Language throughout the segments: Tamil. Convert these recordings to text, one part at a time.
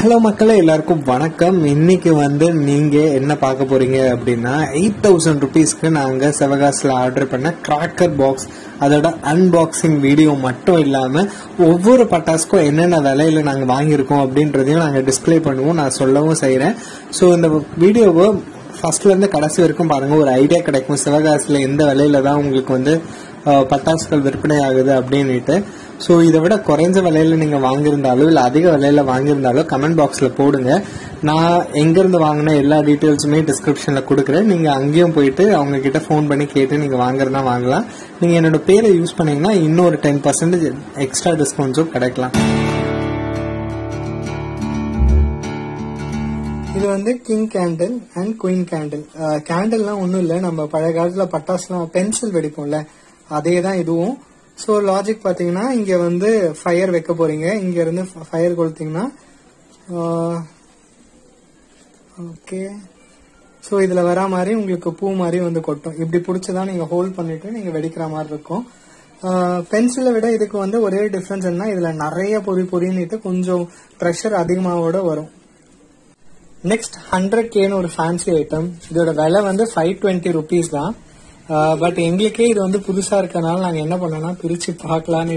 ஹலோ மக்களே, எல்லாருக்கும் வணக்கம். இன்னைக்கு நீங்க என்ன பார்க்க போறீங்க அப்படின்னா 8000 rupeesக்கு நாங்க சிவகாசில ஆர்டர் பண்ண கிராக்கர் பாக்ஸ் அதோட அன்பாக்சிங் வீடியோ மட்டும் இல்லாம ஒவ்வொரு பட்டாசுக்கும் என்னென்ன விலையில நாங்க வாங்கியிருக்கோம் அப்படின்றதையும் நாங்க டிஸ்பிளே பண்ணுவோம், நான் சொல்லவும் செய்யறேன். ஸோ இந்த வீடியோவை ஃபர்ஸ்ட்ல இருந்து கடைசி வரைக்கும் பாருங்க, ஒரு ஐடியா கிடைக்கும் சிவகாசில எந்த விலையில தான் உங்களுக்கு பட்டாசுகள் விற்பனை ஆகுது அப்படின்னுட்டு. ஸோ இதை விட குறைஞ்ச விலையில நீங்க வாங்கியிருந்தாலோ இல்லை அதிக விலையில வாங்கியிருந்தாலோ கமெண்ட் பாக்ஸ்ல போடுங்க. நான் எங்கிருந்து வாங்கின எல்லா டீட்டெயில்ஸுமே டிஸ்கிரிப்ஷன்ல கொடுக்குறேன். நீங்க அங்கேயும் போயிட்டு அவங்க கிட்ட ஃபோன் பண்ணி கேட்டு நீங்க வாங்குறதா வாங்கலாம். நீங்க என்னோட பேரை யூஸ் பண்ணீங்கன்னா இன்னொரு 10% எக்ஸ்ட்ரா டிஸ்கவுண்ட்ஸும் கிடைக்கலாம். இது king candle and queen candle. கேண்டில்லாம் ஒன்றும் இல்லை, நம்ம பழைய காலத்துல பட்டாசுலாம் பென்சில் வெடிப்போம்ல, அதே தான் இதுவும். ஸோ லாஜிக் பார்த்தீங்கன்னா இங்க ஃபயர் வைக்க போறீங்க. இங்க இருந்து ஃபயர் கொளுத்தீங்கன்னா ஓகே. ஸோ இதுல வரா மாதிரி உங்களுக்கு பூ மாதிரி கொட்டும். இப்படி பிடிச்சதான் நீங்க ஹோல்ட் பண்ணிட்டு நீங்க வெடிக்கிற மாதிரி இருக்கும். பென்சிலை விட இதுக்கு ஒரே டிஃபரன்ஸ் என்ன, இதுல நிறைய பொறின்னுட்டு கொஞ்சம் ப்ரெஷர் அதிகமாவோட வரும். நெக்ஸ்ட் 100Kன்னு ஒரு ஃபேன்சி ஐட்டம். இதோட விலை 520 rupees தான். பட் எங்களுக்கே இது புதுசா இருக்கனால நாங்க என்ன பண்ணோம்னா பிரிச்சு பார்க்கலான்னு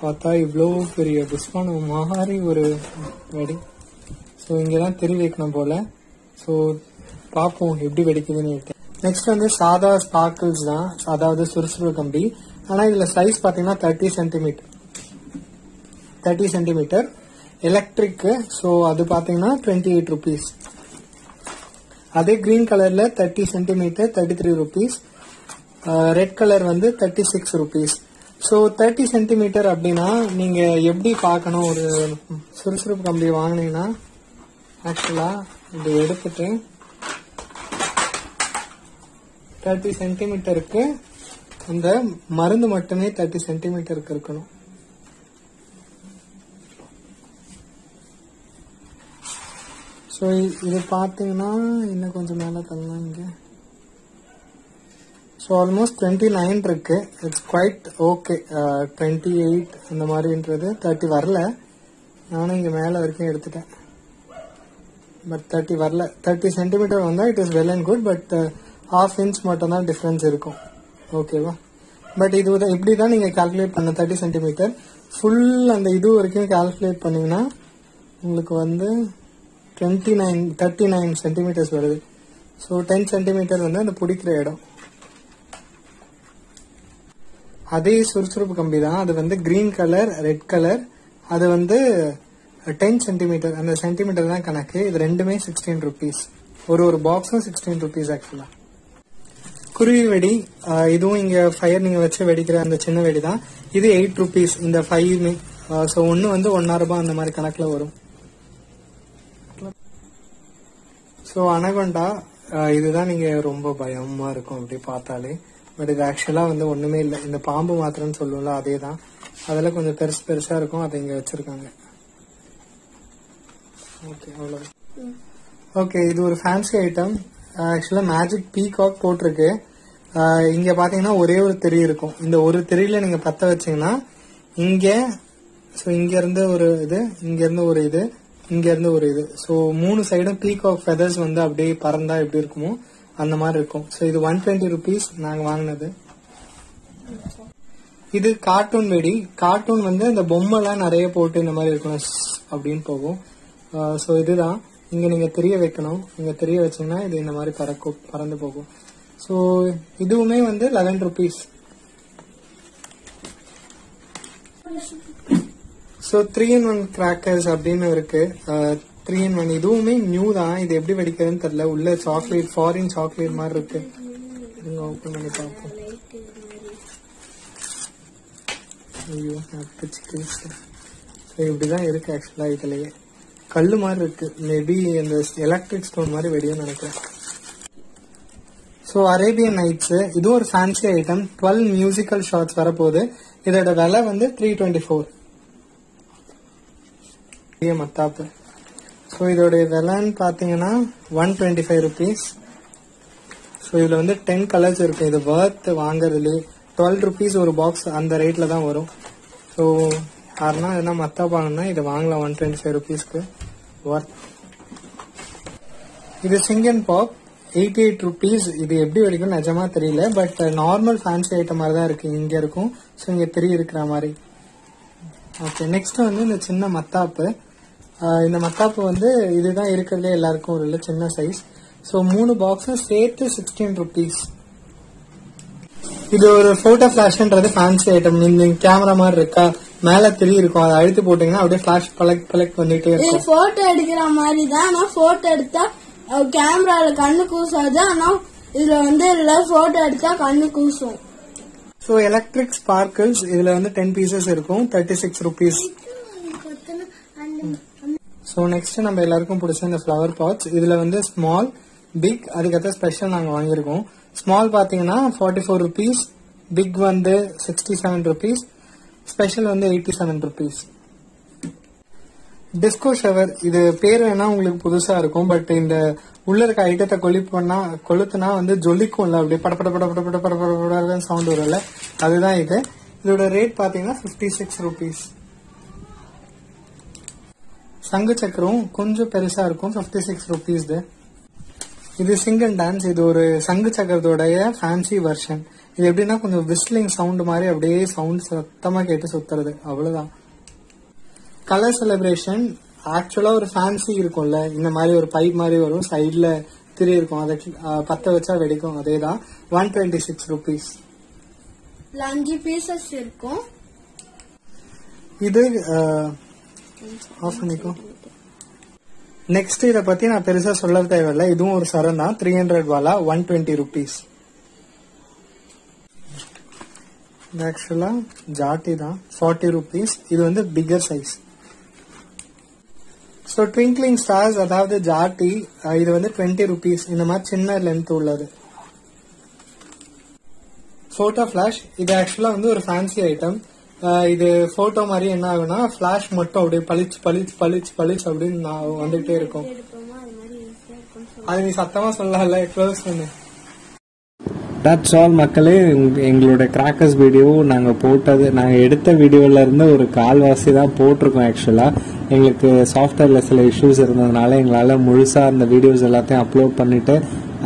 பார்த்தா இவ்வளோ பெரிய டிஸ்கவுண்ட் மாதிரி ஒரு வெடி. ஸோ இங்கதான் தெரி வைக்கணும் போல. ஸோ பார்ப்போம் எப்படி வெடிக்குதுன்னு. நெக்ஸ்ட் சாதா ஸ்பார்க்கிள்ஸ் தான், அதாவது சுறுசுறு கம்பி. ஆனா இதுல சைஸ் பாத்தீங்கன்னா 30 சென்டிமீட்டர் எலக்ட்ரிக். ஸோ அது பாத்தீங்கன்னா 28 rupees. அதே கிரீன் கலர்ல 30 centimetre 33 rupees. Red colour 36 rupees. So 30 centimetre அப்படின்னா நீங்க எப்படி பார்க்கணும், ஒரு சுறுசுறுப்பு கம்பி வாங்கினீங்கன்னா ஆக்சுவலா இது எடுத்துட்டு 30 சென்டிமீட்டருக்கு அந்த மருந்து மட்டுமே 30 சென்டிமீட்டருக்கு இருக்கணும். ஸோ இது பார்த்தீங்கன்னா இன்னும் கொஞ்சம் மேலே தரலாம் இங்கே. ஸோ ஆல்மோஸ்ட் 29 இருக்கு. It's quite okay. 28 அந்த மாதிரின்றது 30 வரல. நானும் இங்கே மேலே வரைக்கும் எடுத்துட்டேன், பட் 30 வரல. 30 சென்டிமீட்டர் வந்தால் it is well and good. But 1/2 inch மட்டும் தான் டிஃபரன்ஸ் இருக்கும். ஓகேவா? பட் இது இப்படி தான் நீங்கள் கால்குலேட் பண்ண 30 சென்டிமீட்டர் ஃபுல் அந்த இது வரைக்கும் கால்குலேட் பண்ணீங்கன்னா உங்களுக்கு 39 சென்டிமீட்டர்ஸ் வருது. ஸோ 10 சென்டிமீட்டர் அந்த பிடிக்கிற இடம். அதே சுறுசுறுப்பு கம்பி தான், அது கிரீன் கலர் ரெட் கலர். அது 10 சென்டிமீட்டர், அந்த சென்டிமீட்டர் தான் கணக்கு. இது ரெண்டுமே 16 rupees. ஒரு பாக்ஸும் 16 rupees ஆக்சுவலா. குருவி வெடி, இதுவும் இங்க ஃபயர் நீங்க வச்சு வெடிக்கிற அந்த சின்ன வெடி தான். இது 8 rupees இந்த 5. ஸோ ஒன்னு 1.5 ரூபாய் அந்த மாதிரி கணக்குல வரும். ஸோ அனகொண்டா இதுதான் நீங்க ரொம்ப பயமா இருக்கும் அப்படி பார்த்தாலே. பட் இது ஆக்சுவலா ஒண்ணுமே இல்லை. இந்த பாம்பு மாத்திரன்னு சொல்லுவோம்ல, அதே தான். அதெல்லாம் கொஞ்சம் பெருசா இருக்கும், அதை இங்க வச்சிருக்காங்க. ஓகே, அவ்வளவு. ஓகே, இது ஒரு ஃபேன்சி ஐட்டம். ஆக்சுவலா மேஜிக் பீகாக் போட்டிருக்கு. இங்க பாத்தீங்கன்னா ஒரே ஒரு திரி இருக்கும். இந்த ஒரு திரியில நீங்க பத்த வச்சீங்கன்னா இங்க இங்க இருந்து ஒரு இது, இங்க இருந்து ஒரு இது, இங்க இருந்து ஒரு இது. ஸோ 3 சைடும் பீகாக் ஃபெதர்ஸ் அப்படியே பறந்தா எப்படி இருக்குமோ அந்த மாதிரி இருக்கும். ஸோ இது 120 rupees நாங்க வாங்கினது. இது கார்ட்டூன் வெடி. கார்ட்டூன் இந்த பொம்மைலாம் நிறைய போட்டு இந்த மாதிரி இருக்கணும் அப்படின்னு போகும். ஸோ இதுதான் இங்க நீங்க தெரிய வைக்கணும். இங்க தெரிய வச்சீங்கன்னா இது இந்த மாதிரி பறந்து போகும். ஸோ இதுவுமே 11 rupees. ஸோ 3-in-1 கிராக்கர்ஸ் அப்படின்னு இருக்கு. 3-in-1 இதுவுமே நியூ தான். இது எப்படி வெடிக்கிறதுன்னு தெரியல. உள்ள சாக்லேட், ஃபாரின் சாக்லேட் மாதிரி இருக்கு. ஓபன் பண்ணி பார்ப்போம். ஐயோ, இப்படிதான் இருக்கு ஆக்சுவலா. இதுலயே கல்லு மாதிரி இருக்கு. மேபி இந்த எலக்ட்ரிக் ஸ்டோன் மாதிரி வெடியும் நினைக்கிறேன். ஸோ அரேபியன் நைட்ஸ், இதுவும் ஒரு ஃபேன்சி ஐட்டம். 12 மியூசிக்கல் ஷாட்ஸ் வரப்போகுது. இதோட விலை 324. மத்தாப்பு. ஸோ இதோட விலைன்னு பாத்தீங்கன்னா 125 rupees. ஸோ இதுல 10 கலர்ஸ் இருக்கு. இது வர்த் வாங்குறதுல 12 rupees ஒரு பாக்ஸ், அந்த ரேட்ல தான் வரும். ஸோ யாருன்னா எதனா மத்தாப்பு வாங்கினா இது வாங்கலாம் 125 rupeesக்கு ஒர்த். இது சிங்கன் பாப் 88 rupees. இது எப்படி வரைக்கும் நிஜமா தெரியல, பட் நார்மல் ஃபேன்சி ஐட்டம் மாதிரி தான் இருக்கு. இங்க இருக்கும், ஸோ இங்க தெரிய இருக்கிற மாதிரி. ஓகே, நெக்ஸ்ட் வந்து இந்த சின்ன மத்தாப்பு. இந்த மத்தாப்பு வந்து இதுதான் இருக்கிறதுலே எல்லாருக்கும் ஒரு சின்ன சைஸ். ஸோ 3 பாக்ஸும் சேர்த்து 16 rupees. இது ஒரு போட்டோ பிளாஷ்ன்றது ஃபேன்சி ஐட்டம். இந்த கேமரா மாதிரி இருக்கா, மேல திரி இருக்கும், அதை அழுத்தி போட்டீங்கன்னா அப்படியே பிளாஷ் பலக் வந்துட்டே இருக்கும். போட்டோ எடுக்கிற மாதிரி தான். ஆனா போட்டோ எடுத்தா கேமரால கண்ணு கூசாது, ஆனா இதுல வந்து போட்டோ எடுத்தா கண்ணு கூசும். ஸோ எலக்ட்ரிக் ஸ்பார்க்கிள்ஸ் இதுல வந்து 10 pieces இருக்கும், 36 rupees. ஸோ நெக்ஸ்ட் நம்ம எல்லாருக்கும் பிடிச்ச இந்த ஃபிளவர் பாட்ஸ். இதுல வந்து ஸ்மால், பிக், அதுக்கப்புறம் ஸ்பெஷல் நாங்க வாங்கியிருக்கோம். ஸ்மால் பாத்தீங்கன்னா 44 rupees, பிக் வந்து 67 rupees, ஸ்பெஷல் வந்து 87 rupees. டிஸ்கோ ஷவர், இது பேர் வேணா உங்களுக்கு புதுசா இருக்கும், பட் இந்த உள்ள இருக்க ஐட்டத்தை கொளுத்துனா வந்து ஜொலிக்கும்ல, அப்படியே பட பட பட பட பட பட பட சவுண்ட் வரும்ல, அதுதான் இது. இதோட ரேட் பாத்தீங்கன்னா 56 rupees. சங்கு சக்கரம் கொஞ்சம் பெருசா இருக்கும், 56 rupees. இது சிங்கன் டான்ஸ். இது ஒரு சங்கு சக்கரத்தோடைய ஃபேன்சி வெர்ஷன். இது எப்படின்னா கொஞ்சம் விஸ்லிங் சவுண்ட் மாதிரி அப்படியே சவுண்ட் சத்தமா கேட்டு சுத்துறது, அவ்வளவுதான். கலர் செலிப்ரேஷன் ஆக்சுவலா ஒரு ஃபேன்சி இருக்கும்ல, இந்த மாதிரி ஒரு பைப் மாதிரி வரும், சைட்ல திரி இருக்கும், அதை பத்த வச்சா வெடிக்கும், அதேதான். 126 rupees. 5 pieces இருக்கும். இது ஆஃப் பண்ணிக்கோ. நெக்ஸ்ட் இத பத்தி நான் பெருசா சொல்ல தேவையில்லை. இதுவும் ஒரு சரம் தான், 300 வாலா, 120 rupees. ஆக்சுவலா ஜாட்டி தான், 40 rupees. இது வந்து figure size. So twinkling stars, அதாவது ஜாட்டி, இது வந்து 20 rupees. இந்த மாதிரி சின்ன லென்த் உள்ளது. போட்டோ பிளாஷ், இது ஆக்சுவலா வந்து ஒரு ஃபேன்சி ஐட்டம். இது போட்டோ மாதிரி என்ன ஆகுனா பிளாஷ் மட்டும் அப்படியே பளிச்சு பளிச்சு பளிச்சு பளிச்சு அப்படின்னு வந்துட்டே இருக்கும். அது நீ சத்தமா சொல்லல, க்ளோஸ் பண்ணு. தட்ஸ் ஆல் மக்களே. எங்களோட கிராக்கர்ஸ் வீடியோ நாங்க எடுத்த வீடியோல இருந்து ஒரு கால்வாசி தான் போட்டிருக்கோம். ஆக்சுவலா எங்களுக்கு சாஃப்ட்வேர்ல சில இஷ்யூஸ் இருந்ததுனால எங்களால முழுசா அந்த வீடியோஸ் எல்லாத்தையும் அப்லோட் பண்ணிட்டு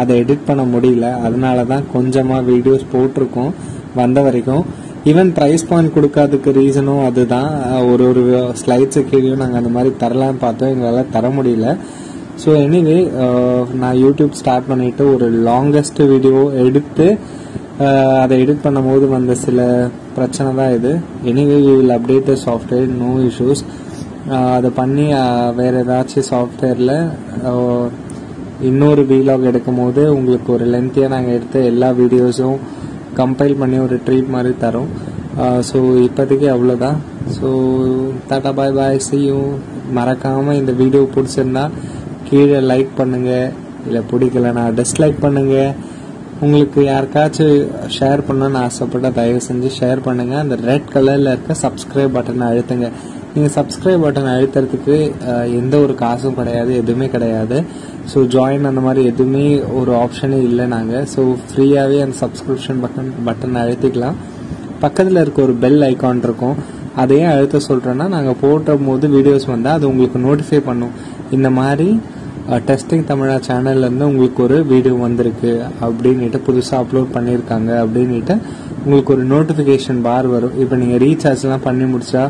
அதை எடிட் பண்ண முடியல. அதனாலதான் கொஞ்சமா வீடியோஸ் போட்டிருக்கோம் வந்த வரைக்கும். ஈவன் பிரைஸ் பாயிண்ட் கொடுக்காததுக்கு ரீசனும் அதுதான். ஒரு ஸ்லைட்ஸு கீழே நாங்கள் அந்த மாதிரி தரலான்னு பார்த்தோம், எங்களால் தர முடியல. ஸோ எனிவே நான் யூடியூப் ஸ்டார்ட் பண்ணிட்டு ஒரு லாங்கஸ்ட் வீடியோ எடுத்து அதை எடிட் பண்ணும் போது வந்த சில பிரச்சனை தான் இது. Anyway we will update the software, no issues. அதை பண்ணி வேற ஏதாச்சும் சாஃப்ட்வேரில் இன்னொரு வீலாக் எடுக்கும் போது உங்களுக்கு ஒரு லென்த்தியாக நாங்கள் எடுத்த எல்லா வீடியோஸும் கம்பைல் பண்ணி ஒரு ட்ரீட் மாதிரி தரோம். ஸோ இப்போதைக்கு அவ்வளோதான். So Tata bye bye, see you. மறக்காமல் இந்த வீடியோ பிடிச்சிருந்தா கீழே லைக் பண்ணுங்க, இல்லை பிடிக்கலன்னா டிஸ்லைக் பண்ணுங்க. உங்களுக்கு யாருக்காச்சும் ஷேர் பண்ணணும்னு ஆசைப்பட்டா தயவு செஞ்சு ஷேர் பண்ணுங்க. அந்த ரெட் கலரில் இருக்க சப்ஸ்கிரைப் பட்டனை அழுத்துங்க. நீங்கள் சப்ஸ்கிரைப் பட்டன் அழுத்துறதுக்கு எந்த ஒரு காசும் கிடையாது, எதுவுமே கிடையாது. ஸோ ஜாயின் அந்த மாதிரி எதுவுமே ஒரு ஆப்ஷனே இல்லை நாங்கள். ஸோ ஃப்ரீயாகவே அந்த சப்ஸ்கிரிப்ஷன் பட்டன் அழுத்திக்கலாம். பக்கத்தில் இருக்க ஒரு பெல் ஐக்கான் இருக்கும், அதையே அழுத்த சொல்கிறேன்னா நாங்கள் போட்டும் போது வீடியோஸ் வந்தால் அது உங்களுக்கு நோட்டிஃபை பண்ணும். இந்த மாதிரி டெஸ்டிங் தமிழா சேனல்லேருந்து உங்களுக்கு ஒரு வீடியோ வந்திருக்கு அப்படின்ட்டு புதுசாக அப்லோட் பண்ணியிருக்காங்க அப்படின்ட்டு உங்களுக்கு ஒரு நோட்டிஃபிகேஷன் பார் வரும். இப்போ நீங்கள் ரீசார்ஜ்லாம் பண்ணி முடிச்சா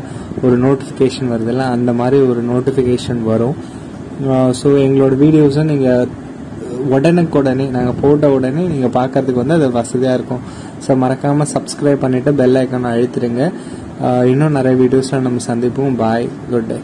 ஒரு நோட்டிஃபிகேஷன் வருதுல்ல, அந்த மாதிரி ஒரு நோட்டிஃபிகேஷன் வரும். ஸோ எங்களோட வீடியோஸை நீங்கள் உடனுக்குடனே நாங்கள் போட்ட உடனே நீங்கள் பார்க்கறதுக்கு வந்து அது வசதியாக இருக்கும். ஸோ மறக்காமல் சப்ஸ்கிரைப் பண்ணிவிட்டு பெல் ஐக்கானை அழுத்திடுங்க. இன்னும் நிறைய வீடியோஸில் நம்ம சந்திப்போம். பாய், குட் டே.